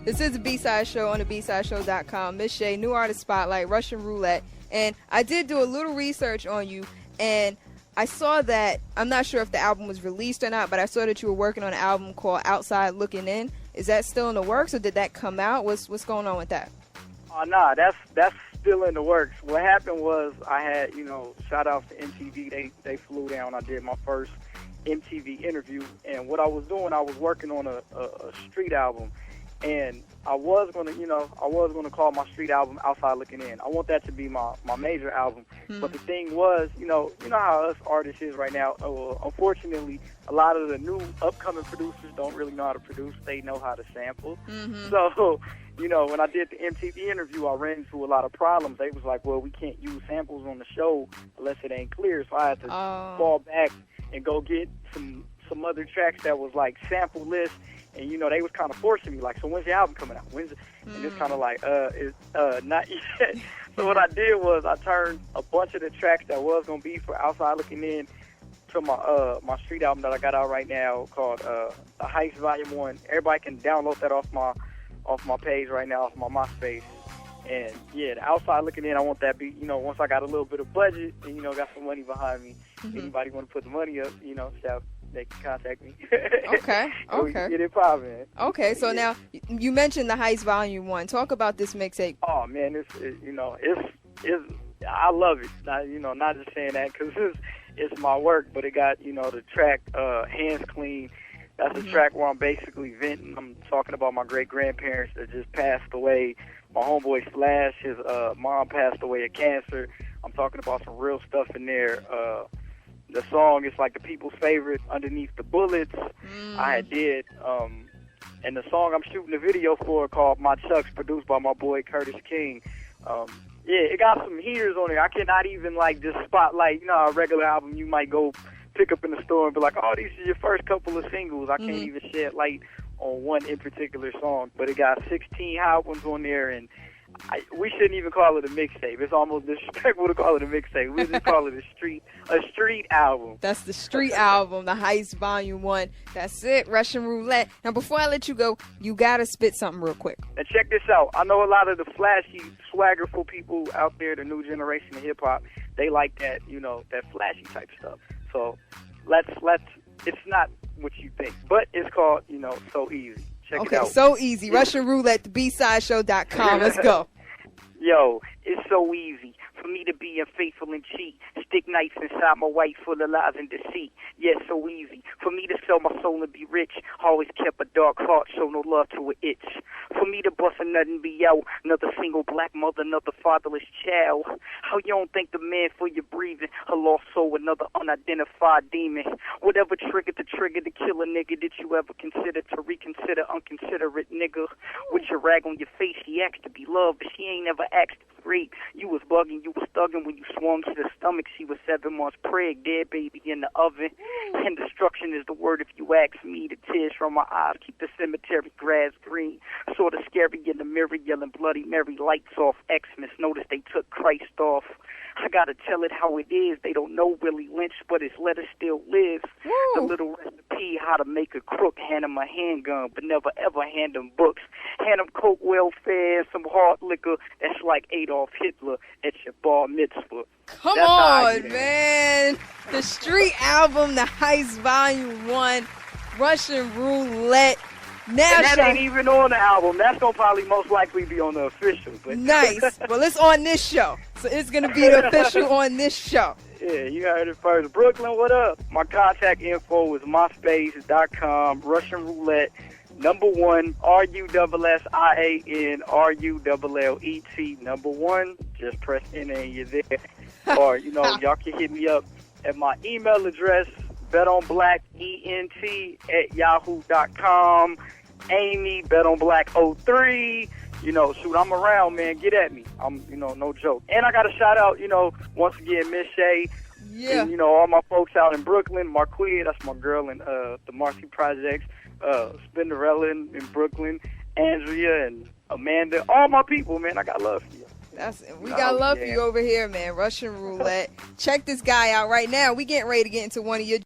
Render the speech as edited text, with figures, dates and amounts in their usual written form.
This is the B-Side Show on the BSideShow.com. Miss Shay, new artist spotlight, Russian Roulette. And I did do a little research on you, and I saw that, I'm not sure if the album was released or not, but I saw that you were working on an album called Outside Looking In. Is that still in the works, or did that come out? What's going on with that? Nah, that's still in the works. What happened was I had, shout out to MTV. They flew down. I did my first MTV interview, and what I was doing, I was working on a street album, and I was gonna call my street album Outside Looking In. I want that to be my major album. But the thing was, you know how us artists is right now. Unfortunately, a lot of the new upcoming producers don't really know how to produce. They know how to sample. So, when I did the MTV interview, I ran into a lot of problems. They was like, well, we can't use samples on the show unless it ain't clear. So I had to fall back and go get some other tracks that was like sample list. And, they was kind of forcing me, like, so when's your album coming out? And it's kind of like, not yet. So what I did was I turned a bunch of the tracks that was going to be for Outside Looking In to my street album that I got out right now called The Heist Volume 1. Everybody can download that off my page right now, off my MySpace. And, yeah, the Outside Looking In, I want that be, once I got a little bit of budget and, got some money behind me, anybody want to put the money up, they can contact me. Okay. Get it poppin'. Okay, so now you mentioned the Heist Volume 1. Talk about this mixtape. Oh man, it's I love it. Not just saying that because it's my work, but it got the track Hands Clean. That's a track where I'm basically venting. I'm talking about my great grandparents that just passed away. My homeboy Slash, his mom passed away of cancer. I'm talking about some real stuff in there. The song is like the people's favorite, Underneath the Bullets. I did. And the song I'm shooting a video for called My Chucks, produced by my boy Curtis King. It got some heaters on it. I cannot even just spotlight, a regular album you might go pick up in the store and be like, oh, these are your first couple of singles. I can't even shed light on one in particular song. But it got 16 hot ones on there, and we shouldn't even call it a mixtape. It's almost disrespectful to call it a mixtape. We just call it a street album. That's the street album, the Heist Volume 1. That's it, Russian Roulette. Now, before I let you go, you got to spit something real quick. And check this out. I know a lot of the flashy, swaggerful people out there, the new generation of hip-hop, they like that, that flashy type stuff. So it's not what you think, but it's called, So Easy. Check it out. So easy. Russian Roulette, the BSideShow.com. Let's go. Yo, it's so easy for me to be unfaithful and cheat. Stick knives inside my wife full of lies and deceit. Yeah, so easy for me to sell my soul and be rich. Always kept a dark heart, show no love to an itch. For me to bust a nut and be out. Another single black mother, another fatherless child. How you don't think the man for your breathing? A lost soul, another unidentified demon. Whatever triggered the trigger to kill a nigga, did you ever consider to reconsider unconsiderate nigga? With your rag on your face, she asked to be loved, but she ain't never asked to freak. You was bugging, you was thugging when you swung to the stomach. She was 7 months preg, dead baby in the oven. And destruction is the word if you ask me. The tears from my eyes keep the cemetery grass green. Sort of scary in the mirror, yelling Bloody Mary, lights off. Xmas, notice they took Christ off. I gotta tell it how it is. They don't know Willie Lynch, but his letter still lives. The little recipe, how to make a crook. Hand him a handgun, but never ever hand him books. Hand him coke, welfare, some hard liquor. That's like Adolf Hitler at your bar mitzvah. Come on, man. The street album, the Heist Volume 1, Russian Roulette. Now, and that ain't even on the album. That's going to probably most likely be on the official. But nice. Well, it's on this show. So it's going to be the official on this show. Yeah, you heard it first. Brooklyn, what up? My contact info is myspace.com, Russian Roulette, #1, RUSSIAN, RULLET, #1. Just press enter and you're there. Or, y'all can hit me up at my email address, betonblack@yahoo.com. Amy, betonblack03. Shoot, I'm around, man. Get at me. I'm, no joke. And I got to shout out, once again, Miss Shay. Yeah. And, all my folks out in Brooklyn. Marquia, that's my girl in the Marcy Projects. Spinderella in Brooklyn. Andrea and Amanda. All my people, man. I got love for you. We got love for you over here, man. Russian Roulette. Check this guy out right now. We getting ready to get into one of your